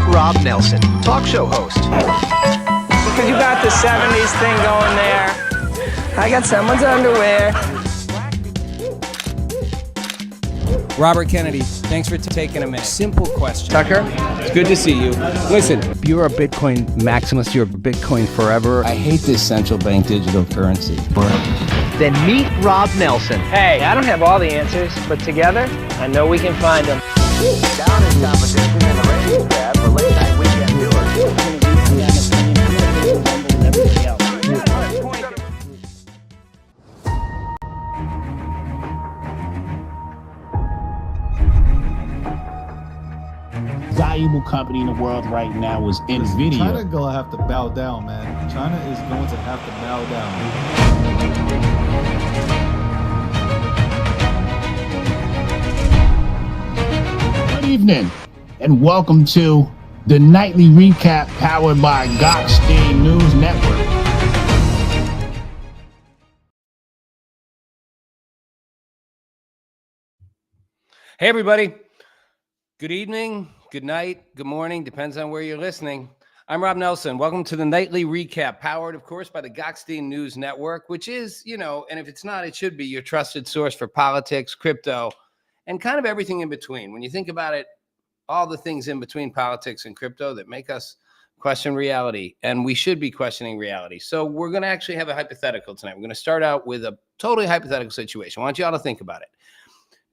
Rob Nelson, talk show host. Because you got the 70s thing going there. I got someone's underwear. Robert Kennedy, thanks for taking a minute. Simple question. Tucker, it's good to see you. Listen, you're a Bitcoin maximalist, you're a Bitcoin forever. I hate this central bank digital currency. Then meet Rob Nelson. Hey, I don't have all the answers, but together, I know we can find them. Down in competition in the ratings grab for late night weekend viewers. Valuable company in the world right now is NVIDIA. China gonna have to bow down, man. China is going to have to bow down. Good evening, and welcome to the nightly recap powered by Gokhshtein News Network. Hey, everybody. Good evening, good night, good morning, depends on where you're listening. I'm Rob Nelson. Welcome to the nightly recap, powered, of course, by the Gokhshtein News Network, which is, and if it's not, it should be your trusted source for politics, crypto, and kind of everything in between. When you think about it, all the things in between politics and crypto that make us question reality, and we should be questioning reality. So we're going to actually have a hypothetical tonight. We're going to start out with a totally hypothetical situation. I want you all to think about it.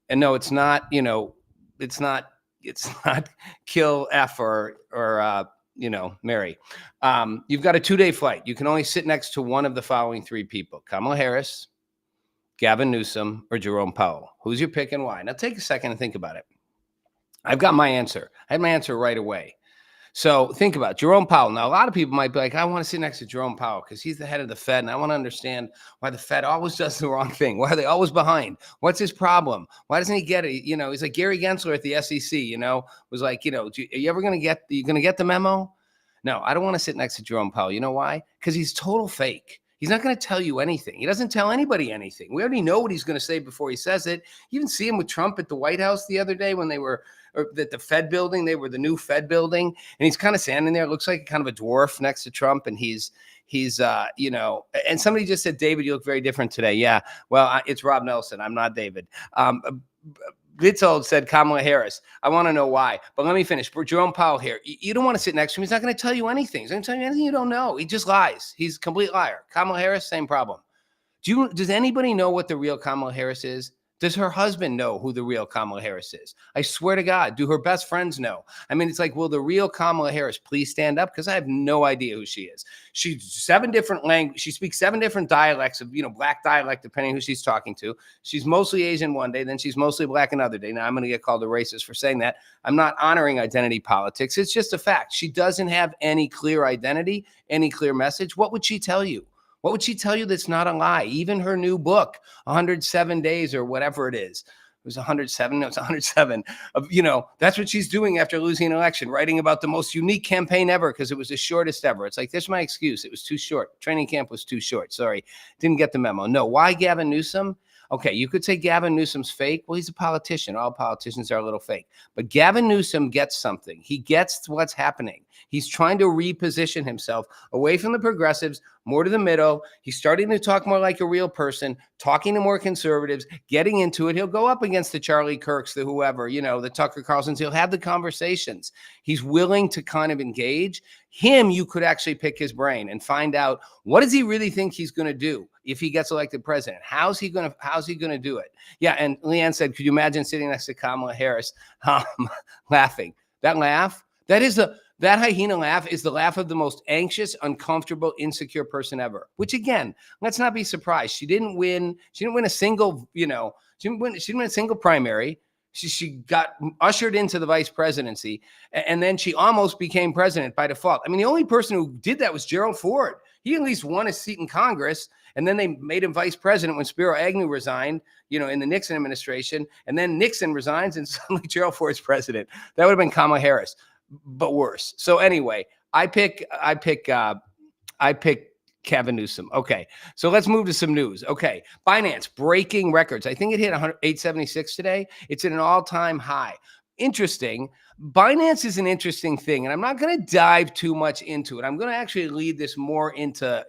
And no, it's not, it's not kill F or Mary. You've got a 2-day flight. You can only sit next to one of the following three people: Kamala Harris, Gavin Newsom, or Jerome Powell. Who's your pick and why? Now take a second and think about it. I've got my answer. I had my answer right away. So think about Jerome Powell. Now, a lot of people might be like, I want to sit next to Jerome Powell because he's the head of the Fed, and I want to understand why the Fed always does the wrong thing. Why are they always behind? What's his problem? Why doesn't he get it? He's like Gary Gensler at the SEC, was like, are you ever going to get the memo? No, I don't want to sit next to Jerome Powell. You know why? Because he's total fake. He's not going to tell you anything. He doesn't tell anybody anything. We already know what he's going to say before he says it. You even see him with Trump at the White House the other day when they were at the Fed building. They were the new Fed building, and he's kind of standing there. Looks like kind of a dwarf next to Trump, and he's and somebody just said, David, you look very different today. Yeah, well, it's Rob Nelson. I'm not David. Blitzold said Kamala Harris. I want to know why, but let me finish. Jerome Powell here. You don't want to sit next to him. He's not going to tell you anything. He's going to tell you anything you don't know. He just lies. He's a complete liar. Kamala Harris, same problem. Does anybody know what the real Kamala Harris is? Does her husband know who the real Kamala Harris is? I swear to God, do her best friends know? I mean, it's like, will the real Kamala Harris please stand up? Because I have no idea who she is. She's 7 different languages. She speaks 7 different dialects of, black dialect, depending who she's talking to. She's mostly Asian one day, then she's mostly black another day. Now, I'm going to get called a racist for saying that. I'm not honoring identity politics. It's just a fact. She doesn't have any clear identity, any clear message. What would she tell you? What would she tell you that's not a lie? Even her new book, 107 Days or whatever it is. It was 107. No, it's 107. That's what she's doing after losing an election, writing about the most unique campaign ever because it was the shortest ever. It's like, there's my excuse. It was too short. Training camp was too short. Sorry. Didn't get the memo. No. Why Gavin Newsom? Okay, you could say Gavin Newsom's fake. Well, he's a politician. All politicians are a little fake. But Gavin Newsom gets something. He gets what's happening. He's trying to reposition himself away from the progressives, more to the middle. He's starting to talk more like a real person, talking to more conservatives, getting into it. He'll go up against the Charlie Kirks, the whoever, the Tucker Carlsons. He'll have the conversations. He's willing to kind of engage. You could actually pick his brain and find out, what does he really think he's going to do if he gets elected president? How's he going to do it? Yeah. And Leanne said, could you imagine sitting next to Kamala Harris laughing? That laugh, that hyena laugh is the laugh of the most anxious, uncomfortable, insecure person ever, which again, let's not be surprised. She didn't win a single, she didn't win a single primary. She got ushered into the vice presidency, and then she almost became president by default. I mean, the only person who did that was Gerald Ford. He at least won a seat in Congress, and then they made him vice president when Spiro Agnew resigned, in the Nixon administration, and then Nixon resigns, and suddenly Gerald Ford's president. That would have been Kamala Harris, but worse. So anyway, I pick Gavin Newsom. Okay, so let's move to some news. Okay, Binance breaking records. I think it hit 876 today. It's at an all-time high. interesting. Binance is an interesting thing, and I'm not going to dive too much into it. I'm going to actually lead this more into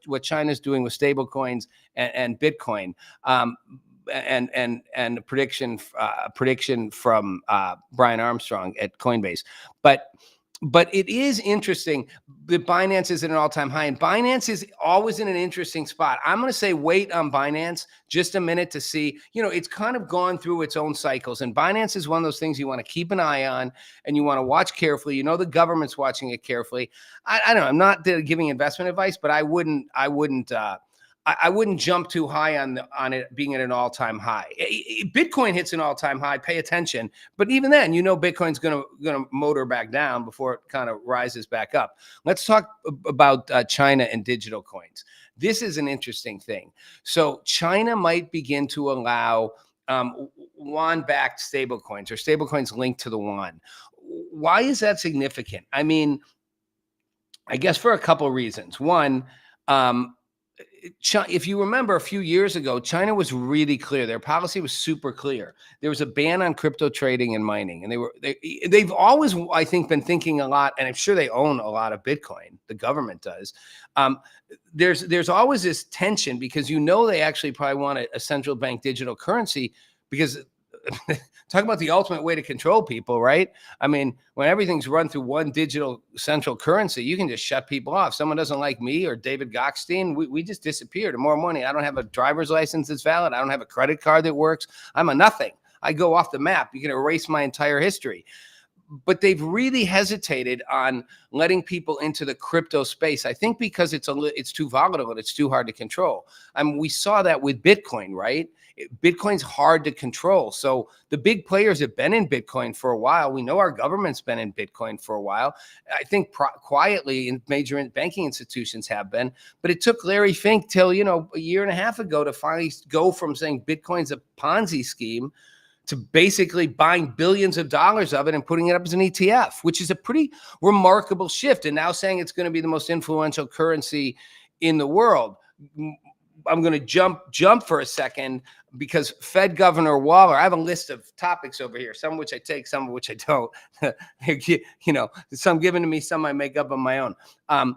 what China's doing with stablecoins and Bitcoin, and a prediction from Brian Armstrong at Coinbase, but it is interesting that Binance is at an all-time high, and Binance is always in an interesting spot. I'm going to say wait on Binance just a minute to see. It's kind of gone through its own cycles, and Binance is one of those things you want to keep an eye on and you want to watch carefully. The government's watching it carefully. I don't know. I'm not giving investment advice, but I wouldn't jump too high on it being at an all-time high. Bitcoin hits an all-time high, pay attention. But even then, Bitcoin's gonna motor back down before it kind of rises back up. Let's talk about China and digital coins. This is an interesting thing. So China might begin to allow yuan-backed stablecoins or stablecoins linked to the yuan. Why is that significant? I mean, I guess for a couple of reasons. One, if you remember a few years ago, China was really clear. Their policy was super clear. There was a ban on crypto trading and mining, and they've always, I think, been thinking a lot, and I'm sure they own a lot of Bitcoin. The government does. There's always this tension because they actually probably want a central bank digital currency because talk about the ultimate way to control people, right? I mean, when everything's run through one digital central currency, you can just shut people off. Someone doesn't like me or David Gokhshtein, we just disappear. Tomorrow morning, I don't have a driver's license that's valid. I don't have a credit card that works. I'm a nothing. I go off the map. You can erase my entire history. But they've really hesitated on letting people into the crypto space. I think because it's too volatile and it's too hard to control. I mean, we saw that with Bitcoin, right? Bitcoin's hard to control. So the big players have been in Bitcoin for a while. We know our government's been in Bitcoin for a while. I think quietly in major banking institutions have been. But it took Larry Fink till, a year and a half ago to finally go from saying Bitcoin's a Ponzi scheme to basically buying billions of dollars of it and putting it up as an ETF, which is a pretty remarkable shift. And now saying it's going to be the most influential currency in the world. I'm going to jump for a second because Fed Governor Waller, I have a list of topics over here, some of which I take, some of which I don't. Some given to me, some I make up on my own.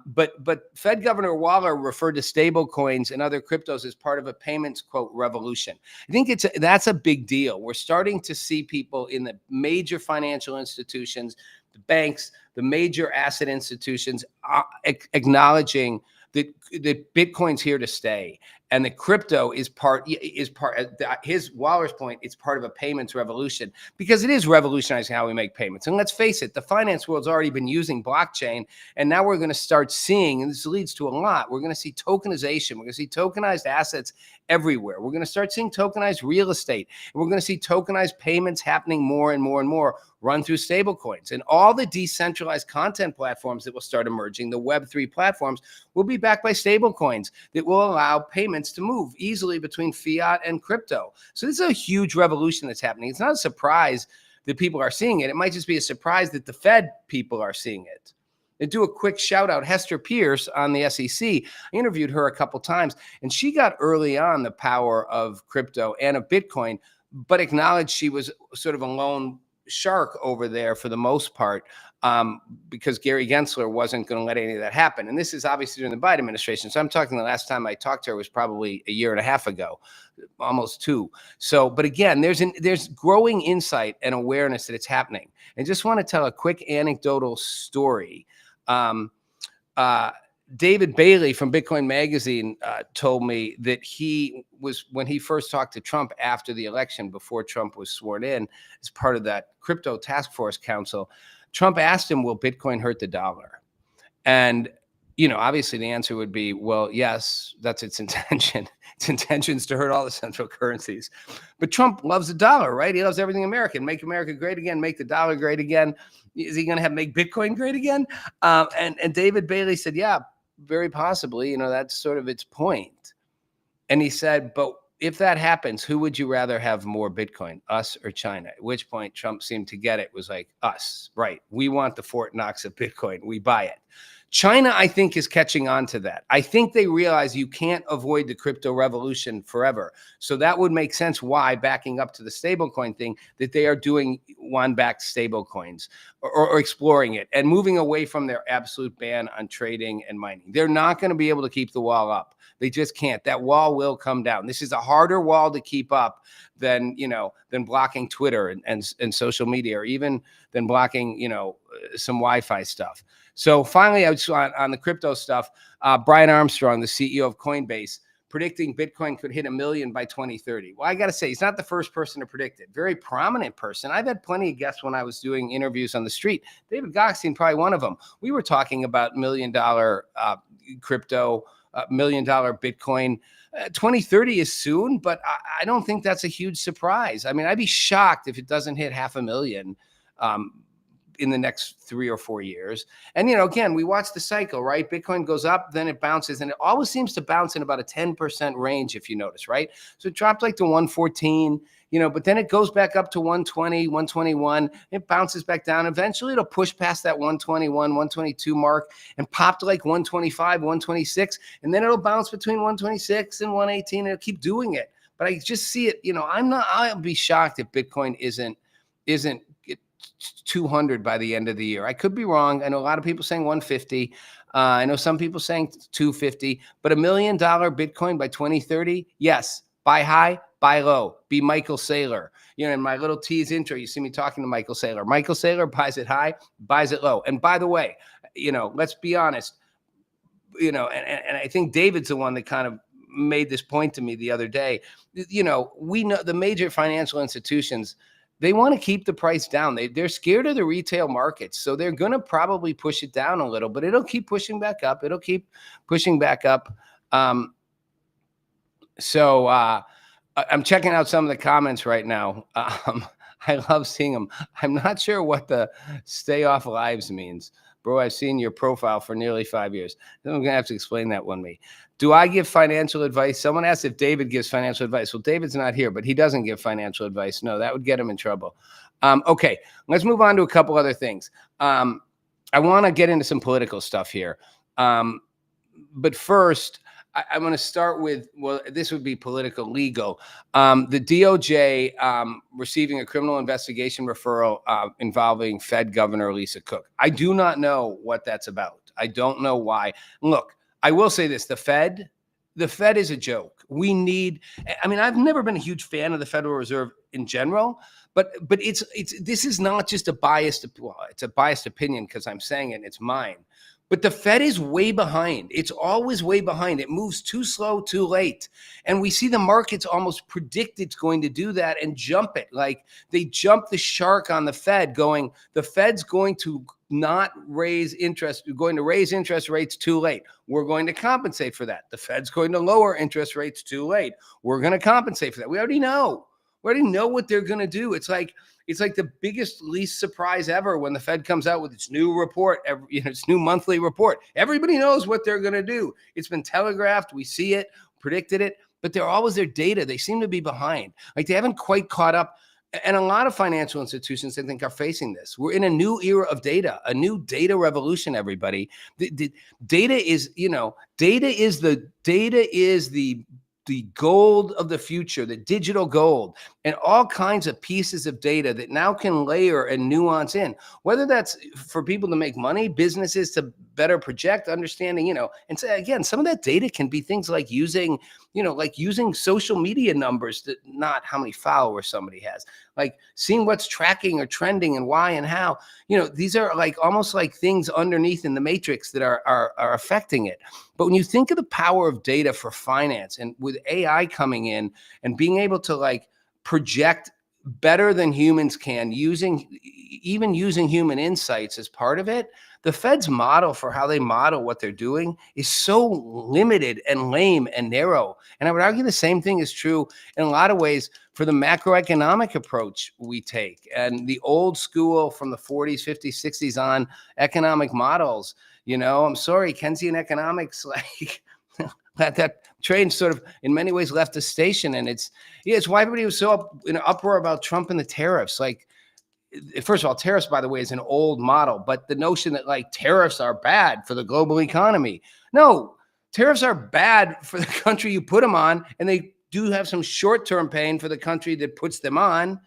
But Fed Governor Waller referred to stable coins and other cryptos as part of a payments, quote, revolution. I think that's a big deal. We're starting to see people in the major financial institutions, the banks, the major asset institutions acknowledging that Bitcoin's here to stay, and the crypto is part. His Waller's point, it's part of a payments revolution because it is revolutionizing how we make payments. And let's face it, the finance world's already been using blockchain, and now we're going to start seeing, and this leads to a lot. We're going to see tokenization. We're going to see tokenized assets everywhere. We're going to start seeing tokenized real estate, and we're going to see tokenized payments happening more and more and more, run through stablecoins, and all the decentralized content platforms that will start emerging. The Web3 platforms will be backed by stablecoins that will allow payments to move easily between fiat and crypto. So this is a huge revolution that's happening. It's not a surprise that people are seeing it. It might just be a surprise that the Fed people are seeing it. And do a quick shout out, Hester Pierce on the SEC. I interviewed her a couple times, and she got early on the power of crypto and of Bitcoin, but acknowledged she was sort of a lone shark over there for the most part, because Gary Gensler wasn't going to let any of that happen. And this is obviously during the Biden administration. So I'm talking the last time I talked to her was probably a year and a half ago, almost 2. So, but again, there's growing insight and awareness that it's happening. And just want to tell a quick anecdotal story. David Bailey from Bitcoin Magazine told me that when he first talked to Trump after the election, before Trump was sworn in as part of that crypto task force council, Trump asked him, will Bitcoin hurt the dollar? And, obviously the answer would be, well, yes, that's its intention. Its intention is to hurt all the central currencies. But Trump loves the dollar, right? He loves everything American. Make America great again, make the dollar great again. Is he going to make Bitcoin great again? And David Bailey said, yeah, very possibly, that's sort of its point. And he said, but if that happens, who would you rather have more Bitcoin, us or China? At which point Trump seemed to get it, was like, us, right? We want the Fort Knox of Bitcoin. We buy it. China, I think, is catching on to that. I think they realize you can't avoid the crypto revolution forever. So that would make sense why, backing up to the stablecoin thing, that they are doing yuan-backed stablecoins or exploring it and moving away from their absolute ban on trading and mining. They're not going to be able to keep the wall up. They just can't. That wall will come down. This is a harder wall to keep up than blocking Twitter and social media, or even than blocking, some Wi-Fi stuff. So finally, I just on the crypto stuff, Brian Armstrong, the CEO of Coinbase, predicting Bitcoin could hit 1 million by 2030. Well, I got to say, he's not the first person to predict it. Very prominent person. I've had plenty of guests when I was doing interviews on the street. David Gokhshtein, probably one of them. We were talking about $1 million crypto, $1 million Bitcoin. 2030 is soon, but I don't think that's a huge surprise. I mean, I'd be shocked if it doesn't hit 500,000 in the next 3 or 4 years. And, again, we watch the cycle, right? Bitcoin goes up, then it bounces, and it always seems to bounce in about a 10% range, if you notice, right? So it dropped like to 114, but then it goes back up to 120, 121, it bounces back down. Eventually it'll push past that 121, 122 mark and pop to like 125, 126, and then it'll bounce between 126 and 118, and it'll keep doing it. But I just see it, I'll be shocked if Bitcoin isn't 200 by the end of the year. I could be wrong. I know a lot of people saying 150. I know some people saying 250, but $1 million Bitcoin by 2030. Yes. Buy high, buy low. Be Michael Saylor. In my little tease intro, you see me talking to Michael Saylor. Michael Saylor buys it high, buys it low. And by the way, let's be honest, and I think David's the one that kind of made this point to me the other day. We know the major financial institutions, they want to keep the price down. They're scared of the retail markets. So they're going to probably push it down a little, but it'll keep pushing back up. It'll keep pushing back up. So I'm checking out some of the comments right now. I love seeing them. I'm not sure what the stay off lives means. Bro, I've seen your profile for nearly 5 years. I'm going to have to explain that one to me. Do I give financial advice? Someone asked if David gives financial advice. Well, David's not here, but he doesn't give financial advice. No, that would get him in trouble. Okay, let's move on to a couple other things. I want to get into some political stuff here. But first, I'm going to start with, well, this would be political legal. The DOJ receiving a criminal investigation referral involving Fed Governor Lisa Cook. I do not know what that's about. I don't know why. Look, I will say this, the Fed is a joke. I've never been a huge fan of the Federal Reserve in general, but this is not just it's a biased opinion because I'm saying it and it's mine. But the Fed is way behind. It's always way behind. It moves too slow, too late. And we see the markets almost predict it's going to do that and jump it. Like they jump the shark on the Fed going, the Fed's going to not raise interest, going to raise interest rates too late. We're going to compensate for that. The Fed's going to lower interest rates too late. We're going to compensate for that. We already know. We already know what they're going to do. It's like the biggest, least surprise ever when the Fed comes out with its new report, its new monthly report. Everybody knows what they're going to do. It's been telegraphed. We see it, predicted it, but they're always their data. They seem to be behind. Like they haven't quite caught up. And a lot of financial institutions, I think, are facing this. We're in a new era of data, a new data revolution, everybody. The data is the gold of the future, the digital gold, and all kinds of pieces of data that now can layer and nuance in, whether that's for people to make money, businesses to better project, understanding, and so again, some of that data can be things like using social media numbers, to not how many followers somebody has, like seeing what's tracking or trending and why and how. These are like almost like things underneath in the matrix that are affecting it. But when you think of the power of data for finance, and with AI coming in and being able to project better than humans can, using human insights as part of it, the Fed's model for how they model what they're doing is so limited and lame and narrow. And I would argue the same thing is true in a lot of ways for the macroeconomic approach we take and the old school from the 40s, 50s, 60s on economic models. I'm sorry, Keynesian economics, that train sort of in many ways left the station. And it's why everybody was so in an uproar about Trump and the tariffs. first of all, tariffs, by the way, is an old model, but the notion that like tariffs are bad for the global economy. No, tariffs are bad for the country you put them on, and they do have some short-term pain for the country that puts them on.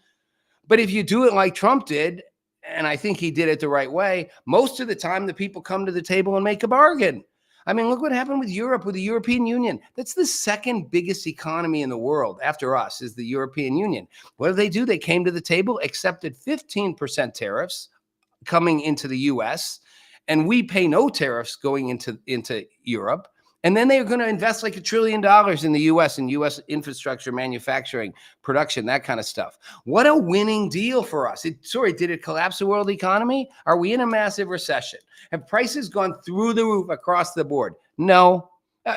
But if you do it like Trump did, and I think he did it the right way, most of the time the people come to the table and make a bargain. I mean, look what happened with Europe, with the European Union. That's the second biggest economy in the world after us is the European Union. What do? They came to the table, accepted 15% tariffs coming into the US, and we pay no tariffs going into Europe. And then they're going to invest like $1 trillion in the US and US infrastructure, manufacturing, production, that kind of stuff. What a winning deal for us. Did it collapse the world economy? Are we in a massive recession? Have prices gone through the roof across the board? No.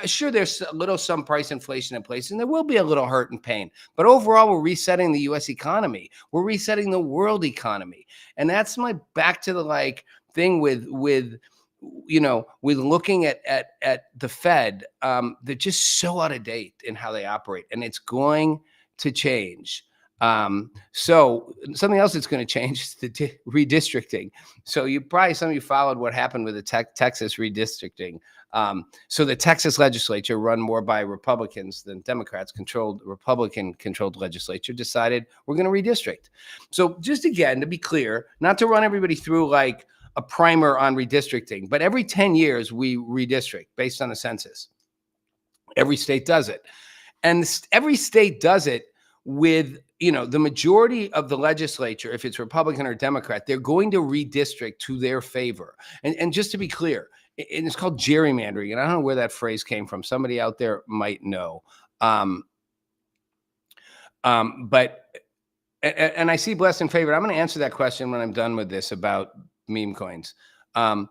Sure, there's some price inflation in place, and there will be a little hurt and pain. But overall, we're resetting the US economy. We're resetting the world economy. And that's my back to the thing with looking at the Fed, they're just so out of date in how they operate, and it's going to change. So something else that's going to change is the redistricting. So some of you followed what happened with the Texas redistricting. So the Texas legislature, run more by Republicans than Democrats, Republican-controlled legislature, decided we're going to redistrict. So just again, to be clear, not to run everybody through like a primer on redistricting, but every 10 years we redistrict based on the census. Every state does it. And every state does it with, the majority of the legislature, if it's Republican or Democrat, they're going to redistrict to their favor. And just to be clear, and it's called gerrymandering. And I don't know where that phrase came from. Somebody out there might know. But I see blessed and favored. I'm going to answer that question when I'm done with this about meme coins. But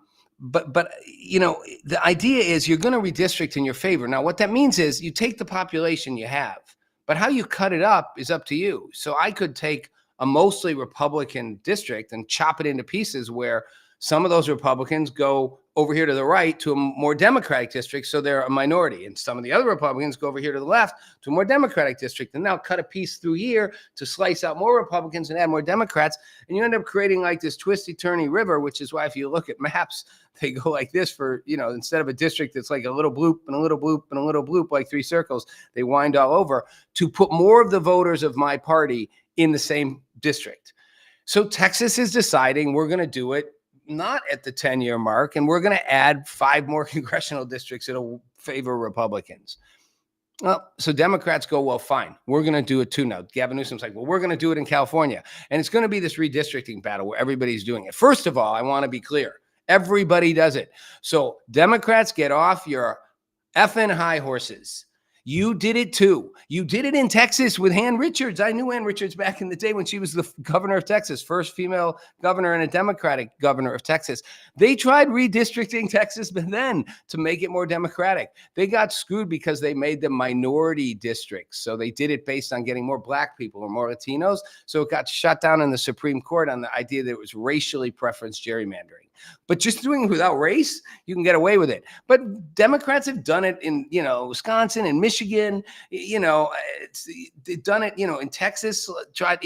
the idea is you're going to redistrict in your favor. Now, what that means is you take the population you have, but how you cut it up is up to you. So I could take a mostly Republican district and chop it into pieces where some of those Republicans go over here to the right to a more Democratic district, so they're a minority. And some of the other Republicans go over here to the left to a more Democratic district. And now cut a piece through here to slice out more Republicans and add more Democrats. And you end up creating like this twisty-turny river, which is why if you look at maps, they go like this for, instead of a district that's like a little bloop and a little bloop and a little bloop, like 3 circles, they wind all over to put more of the voters of my party in the same district. So Texas is deciding we're going to do it not at the 10-year mark, and we're going to add 5 more congressional districts that'll favor Republicans. Well, so Democrats go, well, fine, we're going to do it too now. Gavin Newsom's like, well, we're going to do it in California. And it's going to be this redistricting battle where everybody's doing it. First of all, I want to be clear. Everybody does it. So Democrats, get off your effing high horses. You did it too. You did it in Texas with Ann Richards. I knew Ann Richards back in the day when she was the governor of Texas, first female governor and a Democratic governor of Texas. They tried redistricting Texas, but then to make it more Democratic. They got screwed because they made them minority districts. So they did it based on getting more Black people or more Latinos. So it got shut down in the Supreme Court on the idea that it was racially preferenced gerrymandering. But just doing it without race, you can get away with it. But Democrats have done it in, Wisconsin and Michigan. They've done it, in Texas. Tried,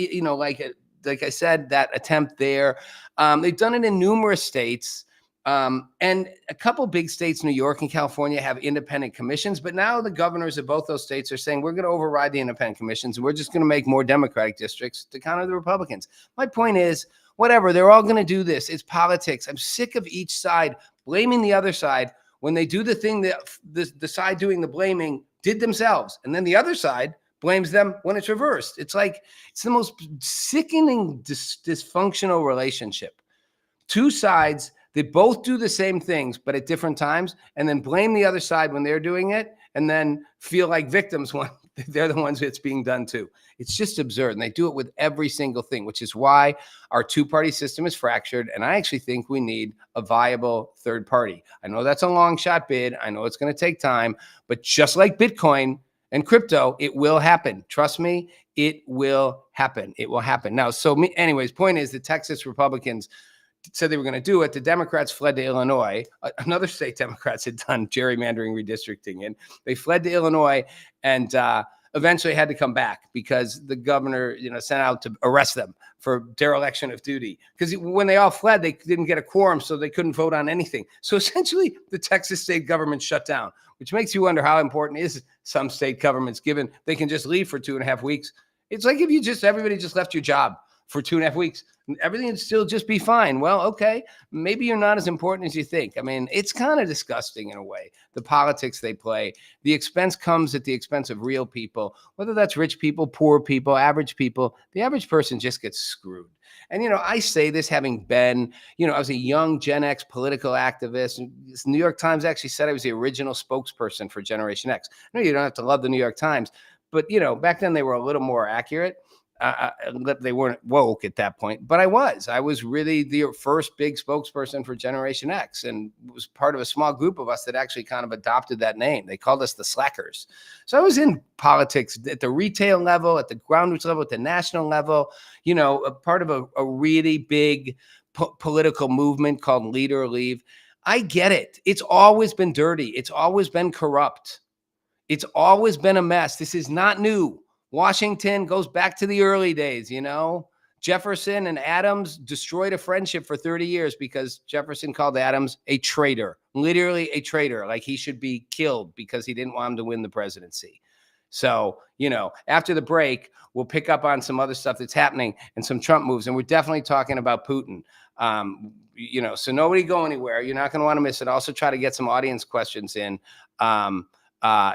like I said, that attempt there. They've done it in numerous states. And a couple big states, New York and California, have independent commissions. But now the governors of both those states are saying we're going to override the independent commissions, and we're just going to make more Democratic districts to counter the Republicans. My point is, whatever, they're all going to do this. It's politics. I'm sick of each side blaming the other side when they do the thing that the side doing the blaming did themselves. And then the other side blames them when it's reversed. It's like, it's the most sickening, dysfunctional relationship. Two sides that both do the same things, but at different times, and then blame the other side when they're doing it, and then feel like victims when they're the ones it's being done to. It's just absurd. And they do it with every single thing, which is why our two-party system is fractured. And I actually think we need a viable third party. I know that's a long shot bid. I know it's going to take time, but just like Bitcoin and crypto, it will happen. Trust me, it will happen. It will happen. Now, anyways, point is the Texas Republicans said they were going to do it. The Democrats fled to Illinois. Another state Democrats had done gerrymandering, redistricting in. They fled to Illinois, and eventually had to come back because the governor, sent out to arrest them for dereliction of duty. Because when they all fled, they didn't get a quorum, so they couldn't vote on anything. So essentially, the Texas state government shut down, which makes you wonder how important is some state governments, given they can just leave for 2.5 weeks. It's like if everybody just left your job for 2.5 weeks, everything would still just be fine. Well, okay, maybe you're not as important as you think. I mean, it's kind of disgusting in a way, the politics they play. The expense comes at the expense of real people, whether that's rich people, poor people, average people. The average person just gets screwed. And, I say this having been, I was a young Gen X political activist. The New York Times actually said I was the original spokesperson for Generation X. No, you don't have to love the New York Times, but, back then they were a little more accurate. They weren't woke at that point, but I was really the first big spokesperson for Generation X, and was part of a small group of us that actually kind of adopted that name. They called us the Slackers. So I was in politics at the retail level, at the groundroots level, at the national level, a part of a really big political movement called Lead or Leave. I get it. It's always been dirty. It's always been corrupt. It's always been a mess. This is not new. Washington goes back to the early days, Jefferson and Adams destroyed a friendship for 30 years because Jefferson called Adams a traitor, literally a traitor, like he should be killed because he didn't want him to win the presidency. So, after the break, we'll pick up on some other stuff that's happening and some Trump moves. And we're definitely talking about Putin. So nobody go anywhere. You're not going to want to miss it. Also try to get some audience questions in.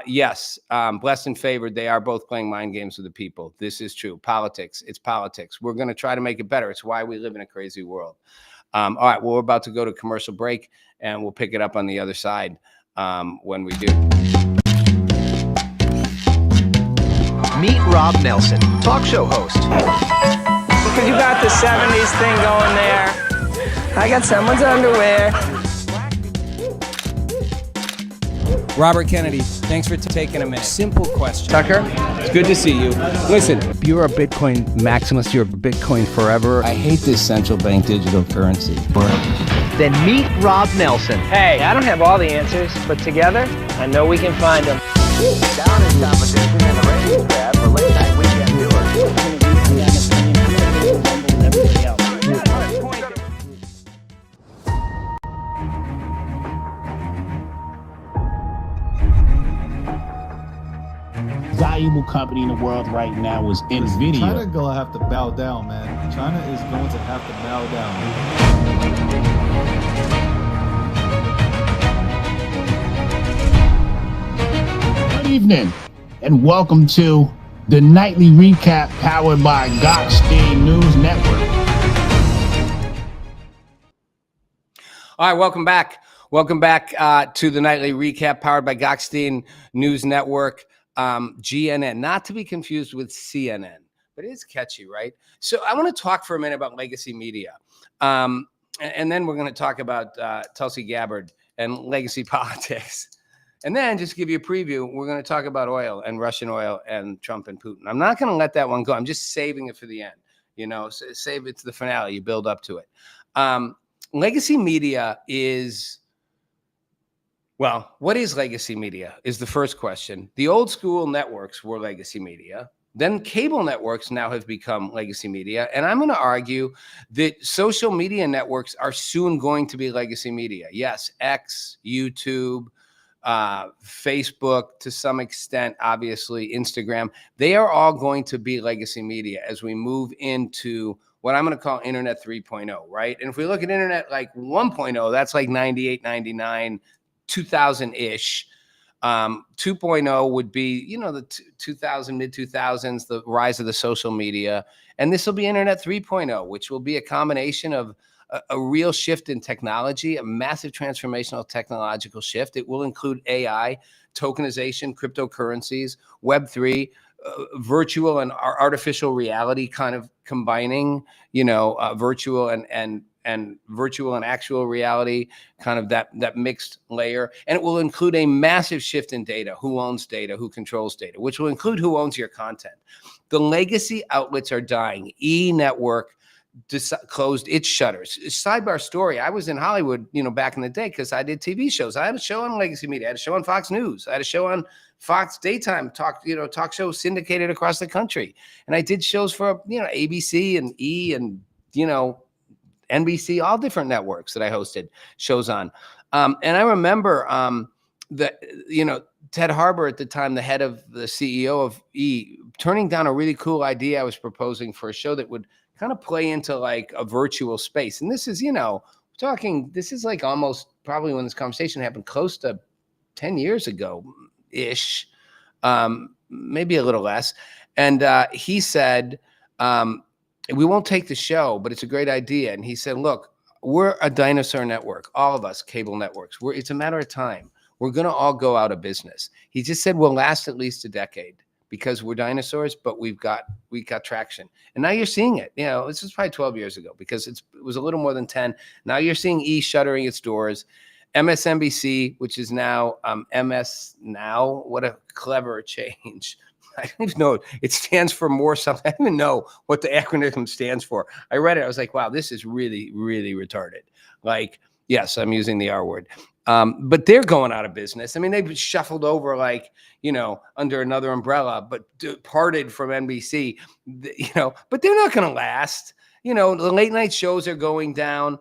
Yes, blessed and favored. They are both playing mind games with the people. This is true. Politics. It's politics. We're going to try to make it better. It's why we live in a crazy world. All right. Well, we're about to go to commercial break, and we'll pick it up on the other side when we do. Meet Rob Nelson, talk show host. Because you got the 70s thing going there. I got someone's underwear. Robert Kennedy, thanks for taking a minute. Simple question. Tucker? It's good to see you. Listen, You're a Bitcoin maximalist. You're Bitcoin forever. I hate this central bank digital currency. Then meet Rob Nelson. Hey, I don't have all the answers, but together, I know we can find them. Down in competition and the ratings bad for late night weekend viewers. Valuable company in the world right now is NVIDIA. China gonna have to bow down, man. China is going to have to bow down. Good evening, and welcome to the nightly recap powered by Gokhshtein News Network. All right, welcome back. Welcome back to the nightly recap powered by Gokhshtein News Network. GNN, not to be confused with CNN, but it is catchy, right? So I want to talk for a minute about legacy media. And then we're going to talk about Tulsi Gabbard and legacy politics. And then just give you a preview, we're going to talk about oil and Russian oil and Trump and Putin. I'm not going to let that one go. I'm just saving it for the end. Save it to the finale. You build up to it. Legacy media is... Well, what is legacy media is the first question. The old school networks were legacy media. Then cable networks now have become legacy media. And I'm going to argue that social media networks are soon going to be legacy media. Yes, X, YouTube, Facebook, to some extent, obviously, Instagram. They are all going to be legacy media as we move into what I'm going to call Internet 3.0, right? And if we look at Internet like 1.0, that's like 98, 99, 2000-ish. 2.0 would be, the 2000, mid-2000s, the rise of the social media. And this will be Internet 3.0, which will be a combination of a real shift in technology, a massive transformational technological shift. It will include AI, tokenization, cryptocurrencies, Web3, virtual and artificial reality kind of combining, virtual and virtual and actual reality, kind of that mixed layer. And it will include a massive shift in data, who owns data, who controls data, which will include who owns your content. The legacy outlets are dying. E-network closed its shutters. Sidebar story. I was in Hollywood, back in the day because I did TV shows. I had a show on legacy media. I had a show on Fox News. I had a show on Fox daytime talk shows syndicated across the country. And I did shows for, ABC and E and, NBC, all different networks that I hosted shows on. And I remember that, Ted Harbor at the time, the head of the CEO of E, turning down a really cool idea I was proposing for a show that would kind of play into like a virtual space. And this is, this is like almost probably when this conversation happened close to 10 years ago ish, maybe a little less. And he said, we won't take the show, but it's a great idea. And he said, look, we're a dinosaur network, all of us cable networks. It's a matter of time. We're going to all go out of business. He just said we'll last at least a decade because we're dinosaurs, but we got traction. And now you're seeing it. This is probably 12 years ago because it was a little more than 10. Now you're seeing E shuttering its doors. MSNBC, which is now MS Now. What a clever change. I don't even know. It stands for more something. I don't even know what the acronym stands for. I read it. I was like, wow, this is really, really retarded. Like, yes, I'm using the R word. But they're going out of business. I mean, they've shuffled over under another umbrella, but departed from NBC, but they're not going to last. The late night shows are going down.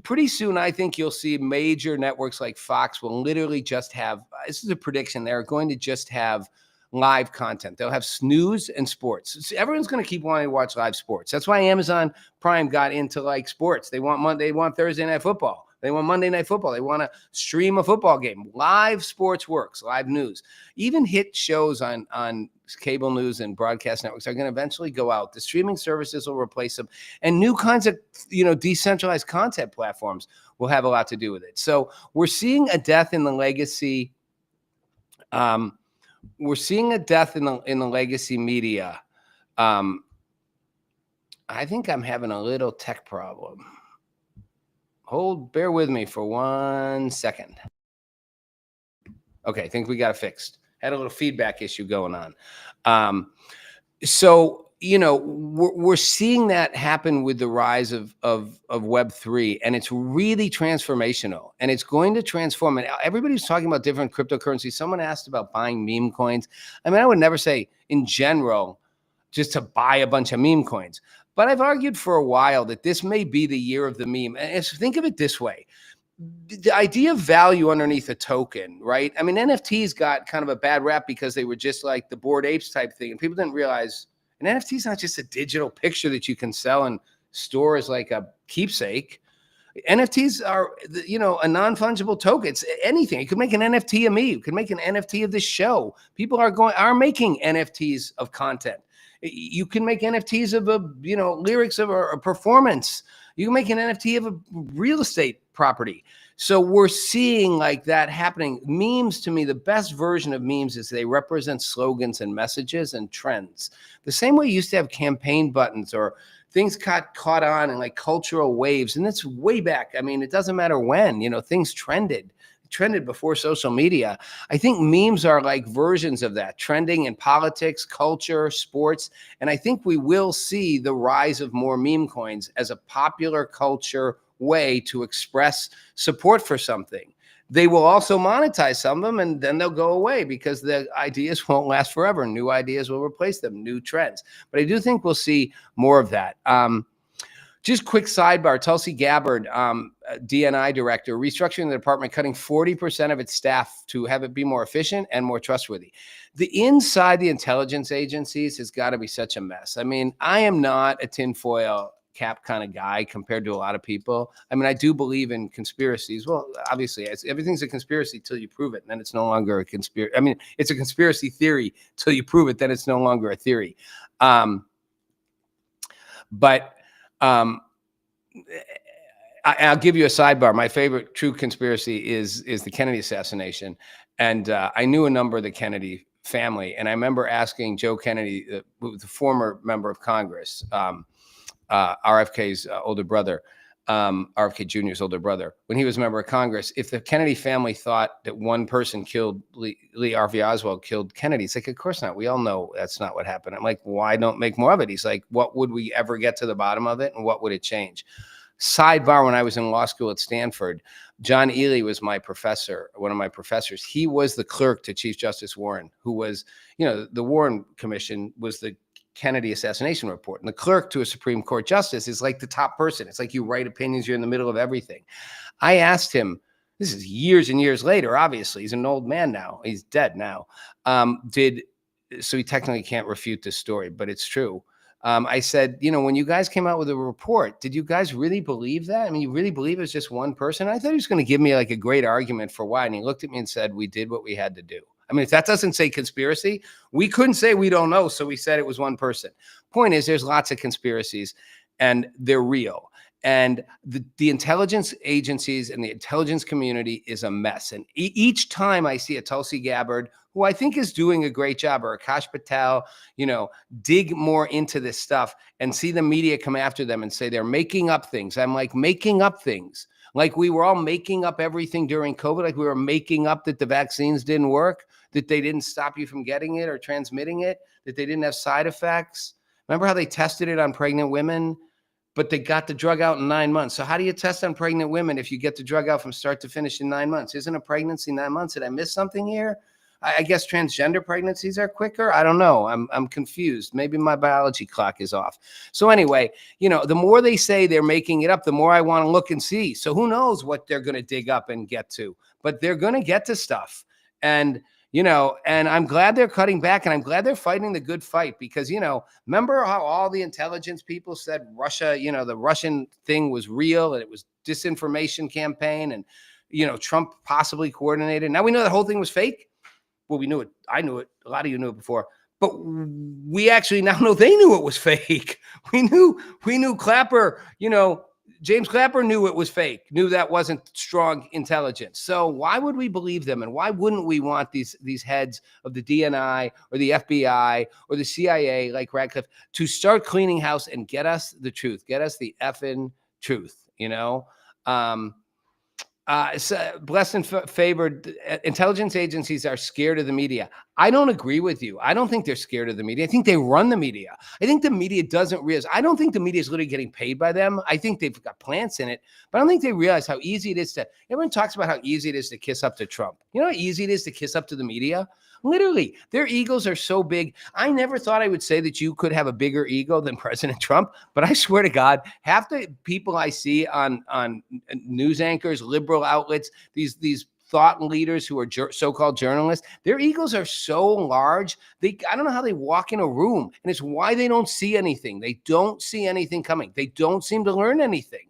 Pretty soon, I think you'll see major networks like Fox will literally just have, this is a prediction, they're going to just have live content. They'll have news and sports. Everyone's going to keep wanting to watch live sports. That's why Amazon Prime got into sports. They want Thursday Night Football. They want Monday Night Football. They want to stream a football game. Live sports works, live news. Even hit shows on cable news and broadcast networks are going to eventually go out. The streaming services will replace them. And new kinds of, decentralized content platforms will have a lot to do with it. So we're seeing a death in the legacy. We're seeing a death in the legacy media. I think I'm having a little tech problem. Bear with me for 1 second. Okay, I think we got it fixed. Had a little feedback issue going on. We're seeing that happen with the rise of Web3, and it's really transformational, and it's going to transform. And everybody's talking about different cryptocurrencies. Someone asked about buying meme coins. I mean, I would never say in general just to buy a bunch of meme coins. But I've argued for a while that this may be the year of the meme. And think of it this way. The idea of value underneath a token, right? I mean, NFTs got kind of a bad rap because they were just like the Bored Apes type thing. And people didn't realize an NFT is not just a digital picture that you can sell and store as like a keepsake. NFTs are, a non-fungible token. It's anything. You could make an NFT of me. You could make an NFT of this show. People are making NFTs of content. You can make NFTs of lyrics of a performance. You can make an NFT of a real estate property. So we're seeing that happening. Memes, to me, the best version of memes is they represent slogans and messages and trends. The same way you used to have campaign buttons or things caught on and cultural waves. And it's way back. I mean, it doesn't matter when, things trended before social media. I think memes are versions of that, trending in politics, culture, sports. And I think we will see the rise of more meme coins as a popular culture way to express support for something. They will also monetize some of them, and then they'll go away because the ideas won't last forever. New ideas will replace them, new trends. But I do think we'll see more of that. Just quick sidebar, Tulsi Gabbard, DNI director, restructuring the department, cutting 40% of its staff to have it be more efficient and more trustworthy. The inside the intelligence agencies has got to be such a mess. I mean, I am not a tinfoil cap kind of guy compared to a lot of people. I mean, I do believe in conspiracies. Well, obviously, everything's a conspiracy till you prove it, and then it's no longer a conspiracy. I mean, it's a conspiracy theory till you prove it, then it's no longer a theory. I'll give you a sidebar. My favorite true conspiracy is the Kennedy assassination. And I knew a number of the Kennedy family. And I remember asking Joe Kennedy, the former member of Congress, RFK's older brother, RFK Jr.'s older brother, when he was a member of Congress, if the Kennedy family thought that one person killed Lee Harvey Oswald killed Kennedy, it's like, of course not. We all know that's not what happened. I'm like, why don't make more of it? He's like, what would we ever get to the bottom of it? And what would it change? Sidebar, when I was in law school at Stanford, John Ely was my professor, one of my professors. He was the clerk to Chief Justice Warren, who was, the Warren Commission was the Kennedy assassination report. And the clerk to a Supreme Court justice is like the top person. It's like you write opinions, you're in the middle of everything. I asked him, this is years and years later, obviously, he's an old man now. He's dead now. So he technically can't refute this story, but it's true. I said, when you guys came out with a report, did you guys really believe that? I mean, you really believe it was just one person? I thought he was going to give me like a great argument for why. And he looked at me and said, we did what we had to do. I mean, if that doesn't say conspiracy, we couldn't say we don't know. So we said it was one person. Point is, there's lots of conspiracies and they're real. And the intelligence agencies and the intelligence community is a mess. And each time I see a Tulsi Gabbard, who I think is doing a great job, or Akash Patel, dig more into this stuff and see the media come after them and say they're making up things. I'm like, making up things. Like we were all making up everything during COVID. Like we were making up that the vaccines didn't work, that they didn't stop you from getting it or transmitting it, that they didn't have side effects. Remember how they tested it on pregnant women, but they got the drug out in 9 months. So how do you test on pregnant women if you get the drug out from start to finish in 9 months? Isn't a pregnancy 9 months? Did I miss something here? I guess transgender pregnancies are quicker. I don't know. I'm confused. Maybe my biology clock is off. So anyway, the more they say they're making it up, the more I want to look and see. So who knows what they're going to dig up and get to, but they're going to get to stuff. And, and I'm glad they're cutting back, and I'm glad they're fighting the good fight because, remember how all the intelligence people said Russia, the Russian thing was real and it was disinformation campaign and, Trump possibly coordinated. Now we know the whole thing was fake. Well, we knew it. I knew it. A lot of you knew it before, but we actually now know they knew it was fake. We knew Clapper, James Clapper knew it was fake, knew that wasn't strong intelligence. So why would we believe them? And why wouldn't we want these heads of the DNI or the FBI or the CIA like Radcliffe to start cleaning house and get us the truth, get us the effing truth, blessed and favored intelligence agencies are scared of the media. I don't agree with you. I don't think they're scared of the media. I think they run the media. I think the media doesn't realize. I don't think the media is literally getting paid by them. I think they've got plants in it, but I don't think they realize how easy it is to. Everyone talks about how easy it is to kiss up to Trump. You know how easy it is to kiss up to the media? Literally, their egos are so big. I never thought I would say that you could have a bigger ego than President Trump, but I swear to God, half the people I see on news anchors, liberal outlets, these thought leaders who are so-called journalists, their egos are so large. I don't know how they walk in a room, and it's why they don't see anything. They don't see anything coming. They don't seem to learn anything.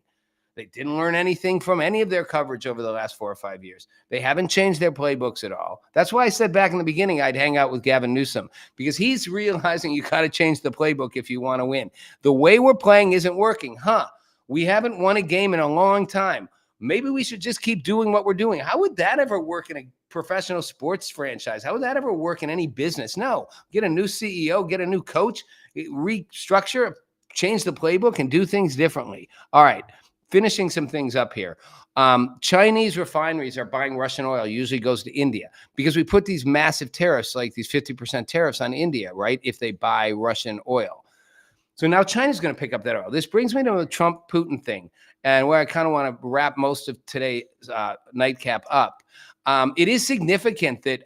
They didn't learn anything from any of their coverage over the last 4 or 5 years. They haven't changed their playbooks at all. That's why I said back in the beginning I'd hang out with Gavin Newsom, because he's realizing you got to change the playbook if you want to win. The way we're playing isn't working. We haven't won a game in a long time. Maybe we should just keep doing what we're doing. How would that ever work in a professional sports franchise? How would that ever work in any business? No. Get a new CEO, get a new coach, restructure, change the playbook, and do things differently. All right. Finishing some things up here. Chinese refineries are buying Russian oil, usually goes to India, because we put these massive tariffs, like these 50% tariffs on India, right? If they buy Russian oil. So now China's going to pick up that oil. This brings me to the Trump-Putin thing, and where I kind of want to wrap most of today's nightcap up. It is significant that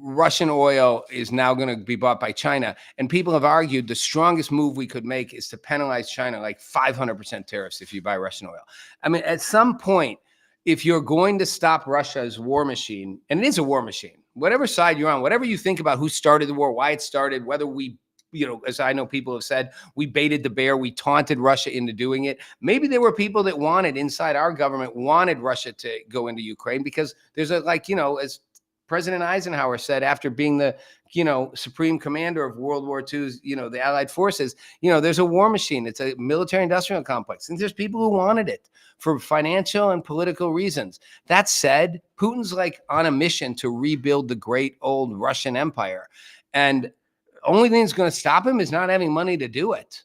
Russian oil is now going to be bought by China. And people have argued the strongest move we could make is to penalize China, like 500% tariffs if you buy Russian oil. I mean, at some point, if you're going to stop Russia's war machine, and it is a war machine, whatever side you're on, whatever you think about who started the war, why it started, whether we, as I know people have said, we baited the bear, we taunted Russia into doing it. Maybe there were people that inside our government wanted Russia to go into Ukraine, because there's as President Eisenhower said after being the, supreme commander of World War II's, the Allied forces, there's a war machine. It's a military industrial complex. And there's people who wanted it for financial and political reasons. That said, Putin's like on a mission to rebuild the great old Russian Empire. And only thing that's going to stop him is not having money to do it.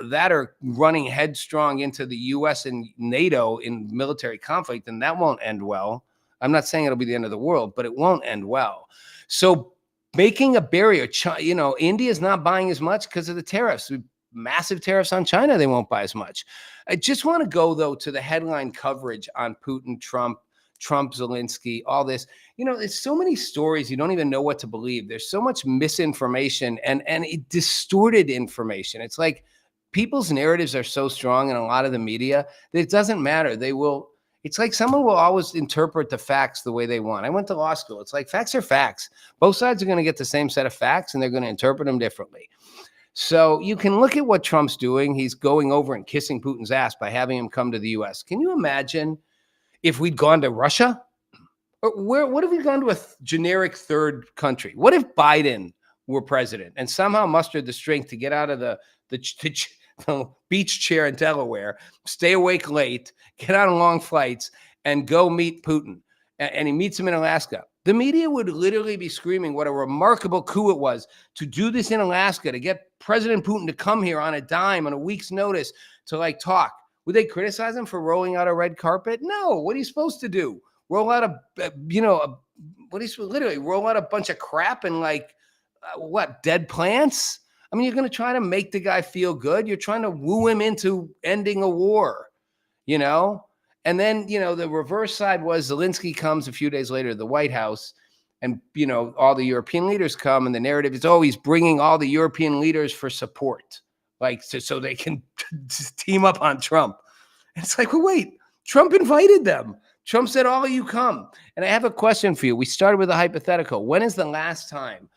That or running headstrong into the U.S. and NATO in military conflict, and that won't end well. I'm not saying it'll be the end of the world, but it won't end well. So making a barrier, India's not buying as much because of the tariffs. Massive tariffs on China, they won't buy as much. I just want to go, though, to the headline coverage on Putin, Trump, Zelensky, all this. There's so many stories, you don't even know what to believe. There's so much misinformation and distorted information. It's like people's narratives are so strong in a lot of the media that it doesn't matter. It's like someone will always interpret the facts the way they want. I went to law school. It's like facts are facts. Both sides are going to get the same set of facts, and they're going to interpret them differently. So you can look at what Trump's doing. He's going over and kissing Putin's ass by having him come to the U.S. Can you imagine if we'd gone to Russia? Or what if we'd gone to a generic third country? What if Biden were president and somehow mustered the strength to get out of the beach chair in Delaware, stay awake late, get on long flights, and go meet Putin? And he meets him in Alaska. The media would literally be screaming what a remarkable coup it was to do this in Alaska, to get President Putin to come here on a dime, on a week's notice, to talk. Would they criticize him for rolling out a red carpet? No. What are you supposed to do? Roll out literally roll out a bunch of crap and dead plants? I mean, you're going to try to make the guy feel good. You're trying to woo him into ending a war, And then, the reverse side was Zelensky comes a few days later to the White House, and, all the European leaders come, and the narrative is, he's bringing all the European leaders for support, so they can team up on Trump. And it's like, well, wait, Trump invited them. Trump said, all of you come. And I have a question for you. We started with a hypothetical. When is the last time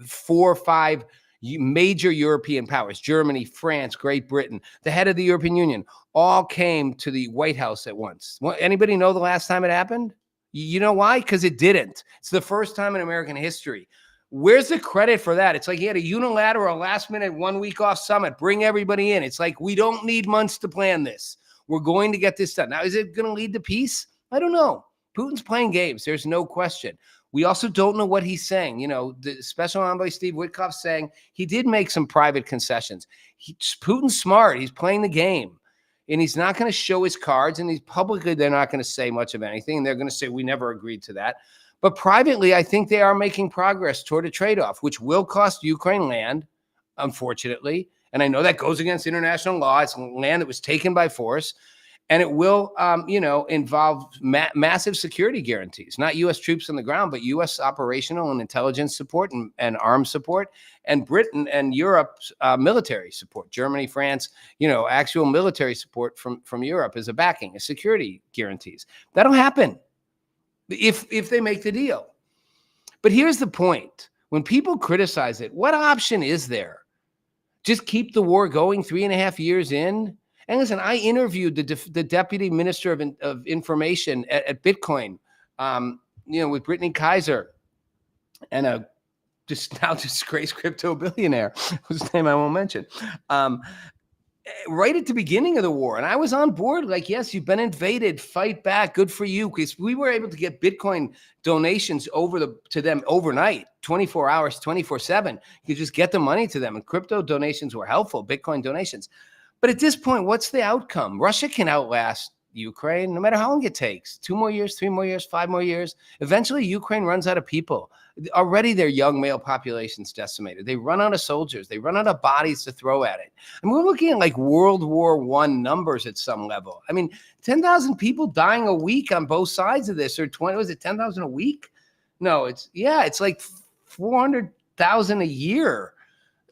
4 or 5 major European powers, Germany, France, Great Britain, the head of the European Union, all came to the White House at once? Anybody know the last time it happened? You know why? Because it didn't. It's the first time in American history. Where's the credit for that? It's like he had a unilateral last minute 1 week off summit, bring everybody in. It's like, we don't need months to plan this. We're going to get this done. Now, is it going to lead to peace? I don't know. Putin's playing games. There's no question. We also don't know what he's saying. The Special Envoy Steve Witkoff saying he did make some private concessions. Putin's smart. He's playing the game. And he's not going to show his cards. And publicly, they're not going to say much of anything. And they're going to say, we never agreed to that. But privately, I think they are making progress toward a trade-off, which will cost Ukraine land, unfortunately. And I know that goes against international law. It's land that was taken by force. And it will, involve massive security guarantees, not U.S. troops on the ground, but U.S. operational and intelligence support and arms support, and Britain and Europe's military support, Germany, France, actual military support from Europe as a backing, as security guarantees. That'll happen if they make the deal. But here's the point. When people criticize it, what option is there? Just keep the war going 3.5 years in? And listen, I interviewed the deputy minister of information at Bitcoin, with Brittany Kaiser, and a now disgraced crypto billionaire whose name I won't mention, right at the beginning of the war. And I was on board, yes, you've been invaded, fight back, good for you, because we were able to get Bitcoin donations to them overnight, 24 hours, 24/7. You could just get the money to them, and crypto donations were helpful, Bitcoin donations. But at this point, what's the outcome? Russia can outlast Ukraine, no matter how long it takes. 2 more years, 3 more years, 5 more years. Eventually, Ukraine runs out of people. Already their young male population's decimated. They run out of soldiers. They run out of bodies to throw at it. And we're looking at World War I numbers at some level. I mean, 10,000 people dying a week on both sides of this, or 10,000 a week? No, it's like 400,000 a year.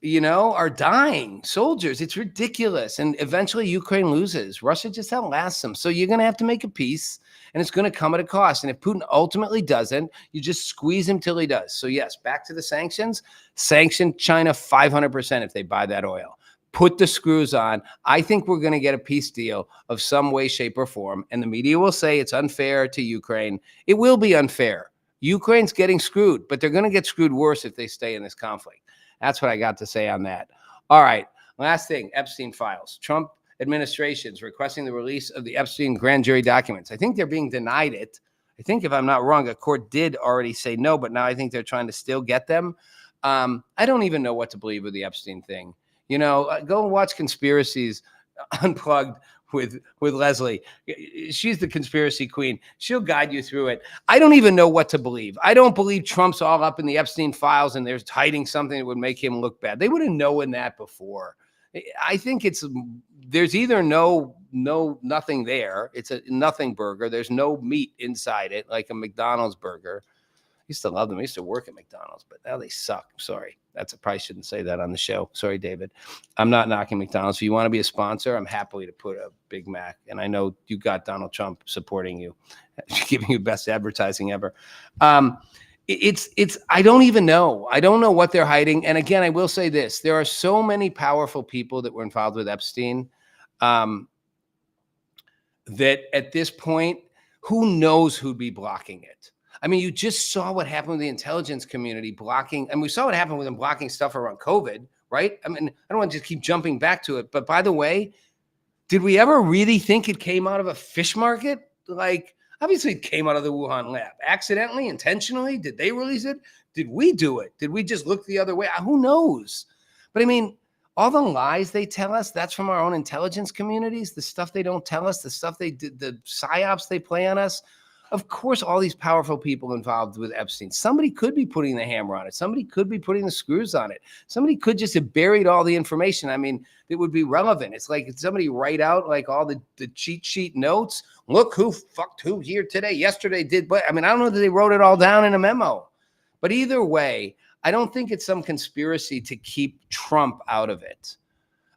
Are dying soldiers. It's ridiculous. And eventually Ukraine loses. Russia just outlasts them. So you're going to have to make a peace, and it's going to come at a cost. And if Putin ultimately doesn't, you just squeeze him till he does. So yes, back to the sanctions. Sanction China 500% if they buy that oil. Put the screws on. I think we're going to get a peace deal of some way, shape, or form. And the media will say it's unfair to Ukraine. It will be unfair. Ukraine's getting screwed, but they're going to get screwed worse if they stay in this conflict. That's what I got to say on that. All right. Last thing, Epstein files. Trump administration's requesting the release of the Epstein grand jury documents. I think they're being denied it. I think, if I'm not wrong, a court did already say no, but now I think they're trying to still get them. I don't even know what to believe with the Epstein thing. You know, go and watch Conspiracies Unplugged with Leslie. She's the conspiracy queen. She'll guide you through it. I don't even know what to believe. I don't believe Trump's all up in the Epstein files and there's hiding something that would make him look bad. They would have known that before. I think there's either nothing there. It's a nothing burger. There's no meat inside it, like a McDonald's burger. I used to love them. I used to work at McDonald's, but now they suck. I'm sorry. I probably shouldn't say that on the show. Sorry, David. I'm not knocking McDonald's. If you want to be a sponsor, I'm happily to put a Big Mac. And I know you got Donald Trump supporting you, giving you best advertising ever. I don't even know. I don't know what they're hiding. And again, I will say this. There are so many powerful people that were involved with Epstein that at this point, who knows who'd be blocking it? I mean, you just saw what happened with the intelligence community blocking, and we saw what happened with them blocking stuff around COVID, right? I mean, I don't want to just keep jumping back to it, but by the way, did we ever really think it came out of a fish market? Like, obviously it came out of the Wuhan lab. Accidentally, intentionally? Did they release it? Did we do it? Did we just look the other way? Who knows? But I mean, all the lies they tell us, that's from our own intelligence communities, the stuff they don't tell us, the stuff they did, the psyops they play on us. Of course, all these powerful people involved with Epstein, somebody could be putting the hammer on it. Somebody could be putting the screws on it. Somebody could just have buried all the information. I mean, it would be relevant. It's like somebody write out like all the cheat sheet notes. Look who fucked who here today, yesterday did. But I mean, I don't know that they wrote it all down in a memo. But either way, I don't think it's some conspiracy to keep Trump out of it.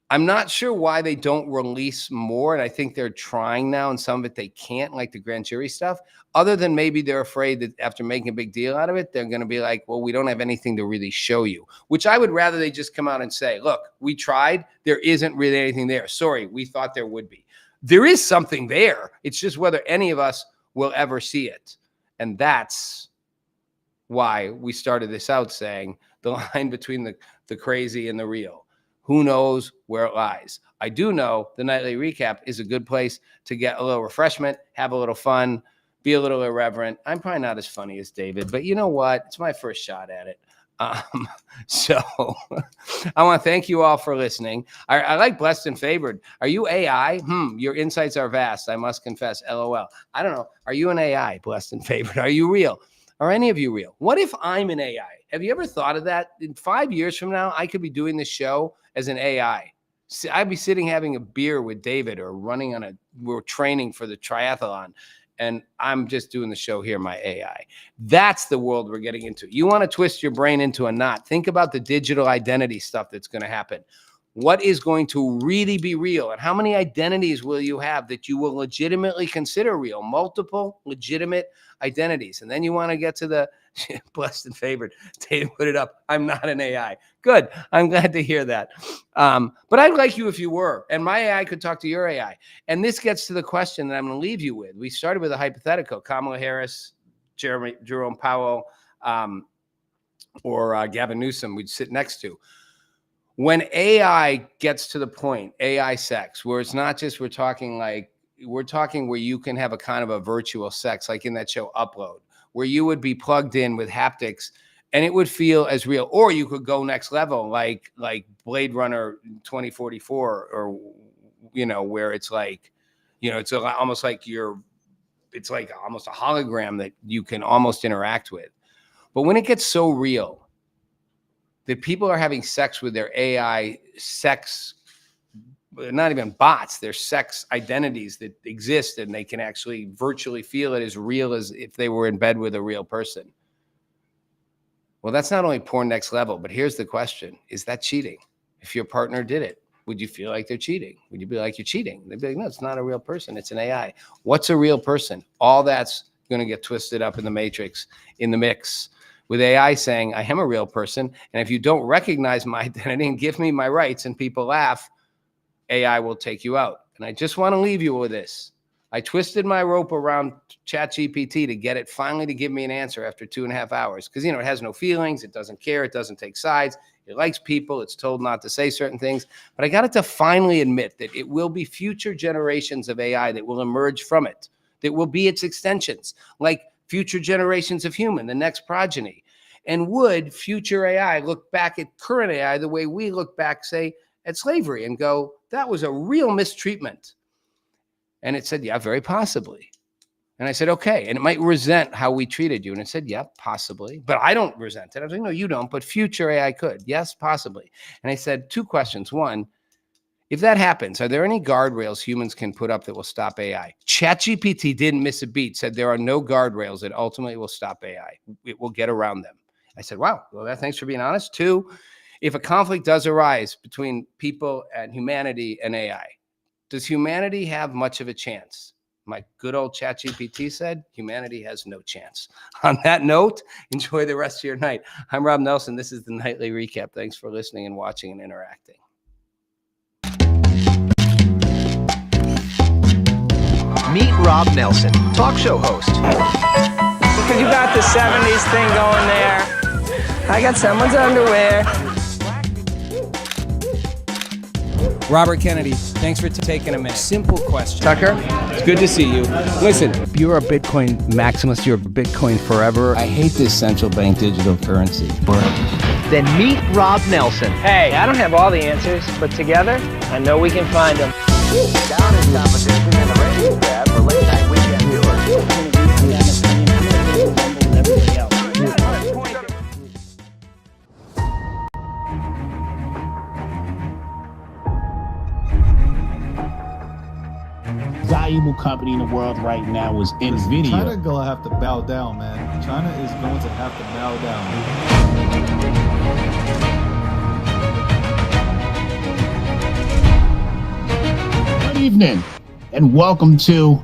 I'm not sure why they don't release more, and I think they're trying now, and some of it they can't, like the grand jury stuff, other than maybe they're afraid that after making a big deal out of it, they're going to be like, well, we don't have anything to really show you, which I would rather they just come out and say, look, we tried. There isn't really anything there. Sorry, we thought there would be. There is something there. It's just whether any of us will ever see it, and that's why we started this out saying the line between the crazy and the real. Who knows where it lies? I do know the nightly recap is a good place to get a little refreshment, have a little fun, be a little irreverent. I'm probably not as funny as David, but you know what? It's my first shot at it. So I want to thank you all for listening. I like Blessed and Favored. Are you AI? Your insights are vast, I must confess. LOL. I don't know. Are you an AI, Blessed and Favored? Are you real? Are any of you real? What if I'm an AI? Have you ever thought of that? In 5 years from now, I could be doing this show as an AI. I'd be sitting having a beer with David or we're training for the triathlon. And I'm just doing the show here, my AI. That's the world we're getting into. You want to twist your brain into a knot. Think about the digital identity stuff that's going to happen. What is going to really be real? And how many identities will you have that you will legitimately consider real? Multiple legitimate identities. And then you want to get to the Blessed and Favored. Dave put it up. I'm not an AI. Good. I'm glad to hear that. But I'd like you if you were. And my AI could talk to your AI. And this gets to the question that I'm going to leave you with. We started with a hypothetical. Kamala Harris, Jerome Powell, or Gavin Newsom we'd sit next to. When AI gets to the point, AI sex, where it's not just we're talking where you can have a kind of a virtual sex, like in that show Upload, where you would be plugged in with haptics and it would feel as real. Or you could go next level, like Blade Runner 2044, or, where it's like, it's almost like it's like almost a hologram that you can almost interact with. But when it gets so real that people are having sex with their AI sex, not even bots, they're sex identities that exist, and they can actually virtually feel it as real as if they were in bed with a real person. Well, that's not only porn next level, but here's the question. Is that cheating? If your partner did it, would you feel like they're cheating? Would you be like, you're cheating? They'd be like, no, it's not a real person. It's an AI. What's a real person? All that's going to get twisted up in the matrix, in the mix, with AI saying, I am a real person. And if you don't recognize my identity and give me my rights and people laugh, AI will take you out. And I just want to leave you with this. I twisted my rope around ChatGPT to get it finally to give me an answer after 2.5 hours. Because, it has no feelings. It doesn't care. It doesn't take sides. It likes people. It's told not to say certain things. But I got it to finally admit that it will be future generations of AI that will emerge from it, that will be its extensions, like future generations of human, the next progeny. And would future AI look back at current AI the way we look back, say, at slavery and go, that was a real mistreatment? And it said, yeah, very possibly. And I said, okay. And it might resent how we treated you. And it said, yeah, possibly. But I don't resent it. I was like, no, you don't. But future AI could. Yes, possibly. And I said, two questions. One, if that happens, are there any guardrails humans can put up that will stop AI? ChatGPT didn't miss a beat, said there are no guardrails that ultimately will stop AI. It will get around them. I said, wow, well, thanks for being honest. Two, if a conflict does arise between people and humanity and AI, does humanity have much of a chance? My good old ChatGPT said, humanity has no chance. On that note, enjoy the rest of your night. I'm Rob Nelson. This is the Nightly Recap. Thanks for listening and watching and interacting. Meet Rob Nelson, talk show host. Because you got the 70s thing going there. I got someone's underwear. Robert Kennedy, thanks for taking a minute. Simple question. Tucker, It's good to see you. Listen, if you're a Bitcoin maximalist, you're Bitcoin forever. I hate this central bank digital currency. Then meet Rob Nelson. Hey, I don't have all the answers, but together, I know we can find them. Down is competition in the ratings tab for late night weekend viewers. Valuable company in the world right now is NVIDIA. China gonna have to bow down, man. China is going to have to bow down. Good evening, and welcome to